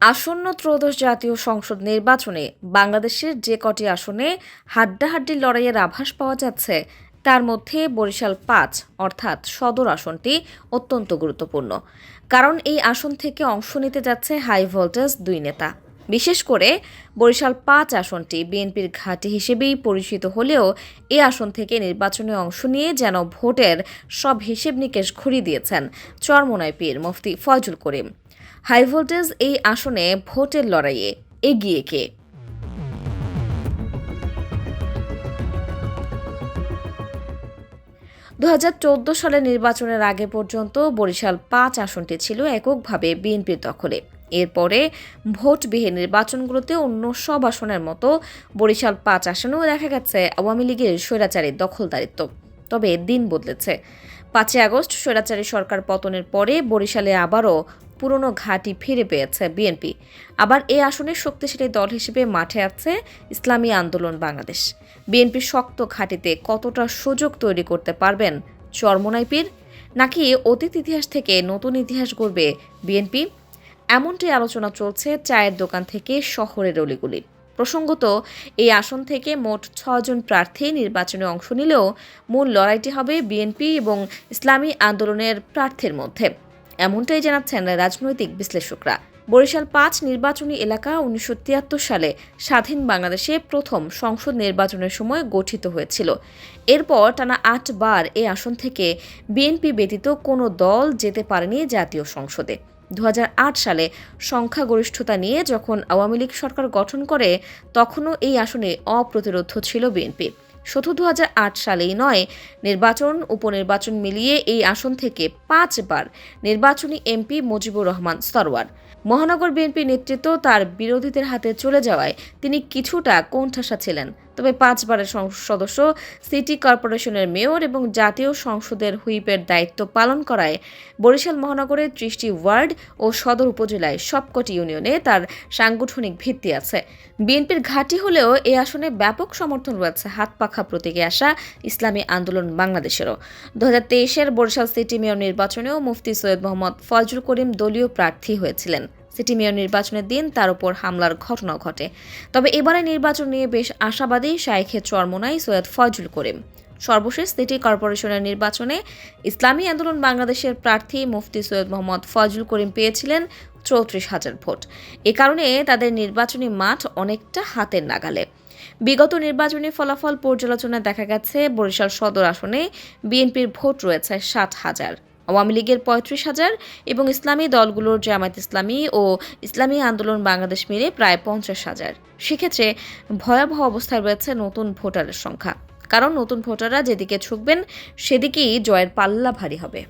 আসন্ন ত্রয়োদশ জাতীয় সংসদ নির্বাচনে বাংলাদেশের যে কটি আসনে হাড্ডাহাড্ডি লড়াইয়ের আভাস পাওয়া যাচ্ছে তার মধ্যে বরিশাল ৫ অর্থাৎ সদর আসনটি অত্যন্ত গুরুত্বপূর্ণ। কারণ এই আসন থেকে অংশ নিতে যাচ্ছে হাই ভোল্টেজ দুই নেতা। বিশেষ করে বরিশাল ৫ আসনটি বিএনপির ঘাঁটি হিসেবেই পরিচিত হলেও এই আসন থেকে নির্বাচনে অংশ নিয়ে যেন ভোটের সব হিসেব নিকেশ ঘুরিয়ে দিয়েছেন চরমোনাই পীর মুফতি ফয়জুল করিম। হাই ভোল্টেজ এই আসনে ভোটের লড়াইয়ে এগিয়ে কে? ২০১৪ সালের নির্বাচনের আগে পর্যন্ত বরিশাল ৫ আসনটি ছিল এককভাবে বিএনপির দখলে। এরপরে ভোটবিহীন নির্বাচনগুলোতে অন্য সব আসনের মতো বরিশাল ৫ আসনেও দেখা গেছে আওয়ামী লীগের স্বৈরাচারী দখলদারিত্ব। তবে দিন বদলেছে। ৫ই আগস্ট স্বৈরাচারী সরকার পতনের পরে বরিশালে আবারও পুরনো ঘাঁটি ফিরে পেয়েছে বিএনপি। আবার এই আসনের শক্তিশালী দল হিসেবে মাঠে আছে ইসলামী আন্দোলন বাংলাদেশ। বিএনপির শক্ত ঘাঁটিতে কতটা সুযোগ তৈরি করতে পারবেন চরমোনাই পীর? নাকি অতীত ইতিহাস থেকে নতুন ইতিহাস গড়বে বিএনপি? এমনটাই আলোচনা চলছে চায়ের দোকান থেকে শহরের অলিগুলি। প্রসঙ্গত, এই আসন থেকে মোট ৬ জন প্রার্থী নির্বাচনে অংশ নিলেও মূল লড়াইটি হবে বিএনপি এবং ইসলামী আন্দোলনের প্রার্থীর মধ্যে। এমনটাই জানাচ্ছেন রাজনৈতিক বিশ্লেষকরা। বরিশাল ৫ নির্বাচনী এলাকা ১৯৭৩ সালে স্বাধীন বাংলাদেশে প্রথম সংসদ নির্বাচনের সময় গঠিত হয়েছিল। এরপর টানা ৮ বার এই আসন থেকে বিএনপি ব্যতীত কোনো দল যেতে পারেনি জাতীয় সংসদে। ২০০৮ সালে সংখ্যাগরিষ্ঠতা নিয়ে যখন আওয়ামী লীগ সরকার গঠন করে তখনও এই আসনে অপ্রতিরোধ ছিল বিএনপি। শুধু ২০০৮ সালেই নয়, নির্বাচন উপনির্বাচন মিলিয়ে এই আসন থেকে ৫ বার নির্বাচনী এমপি মুজিবুর রহমান সরওয়ার। মহানগর বিএনপি নেতৃত্ব তার বিরোধীদের হাতে চলে যাওয়ায় তিনি কিছুটা কোণঠাসা ছিলেন। তবে ৫ বারের সংসদ সদস্য, সিটি কর্পোরেশনের মেয়র এবং জাতীয় সংসদের হুইপের দায়িত্ব পালন করায় বরিশাল মহানগরের ৩০টি ওয়ার্ড ও সদর উপজেলায় সবকটি ইউনিয়নে তার সাংগঠনিক ভিত্তি আছে। বিএনপির ঘাঁটি হলেও এই আসনে ব্যাপক সমর্থন রয়েছে হাত পাখা প্রতীকে আসা ইসলামী আন্দোলন বাংলাদেশেরও। ২০২৩-এর বরিশাল সিটি মেয়র নির্বাচনেও মুফতি সৈয়দ মোহাম্মদ ফয়জুল করিম দলীয় প্রার্থী হয়েছিলেন। সিটি মেয়র নির্বাচনের দিন তার উপর হামলার ঘটনা ঘটে। তবে এবারে নির্বাচন নিয়ে বেশ আশাবাদী শাইখে চরমোনাই সৈয়দ ফয়জুল করিম। সর্বশেষ সিটি কর্পোরেশনের নির্বাচনে ইসলামী আন্দোলন বাংলাদেশের প্রার্থী মুফতি সৈয়দ মোহাম্মদ ফয়জুল করিম পেয়েছিলেন ৩৪,০০০ ভোট। এ কারণে তাদের নির্বাচনী মাঠ অনেকটা হাতের নাগালে। বিগত নির্বাচনী ফলাফল পর্যালোচনায় দেখা গেছে বরিশাল সদর আসনে বিএনপির ভোট রয়েছে ৬০,০০০, আওয়ামী লীগের ৩৫,০০০ এবং ইসলামী দলগুলোর জামায়াত ইসলামী ও ইসলামী আন্দোলন বাংলাদেশ মিলে প্রায় ৫০,০০০। সেক্ষেত্রে ভয়াবহ অবস্থায় রয়েছে নতুন ভোটারের সংখ্যা। কারণ নতুন ভোটাররা যেদিকে ঝুঁকবেন সেদিকেই জয়ের পাল্লা ভারী হবে।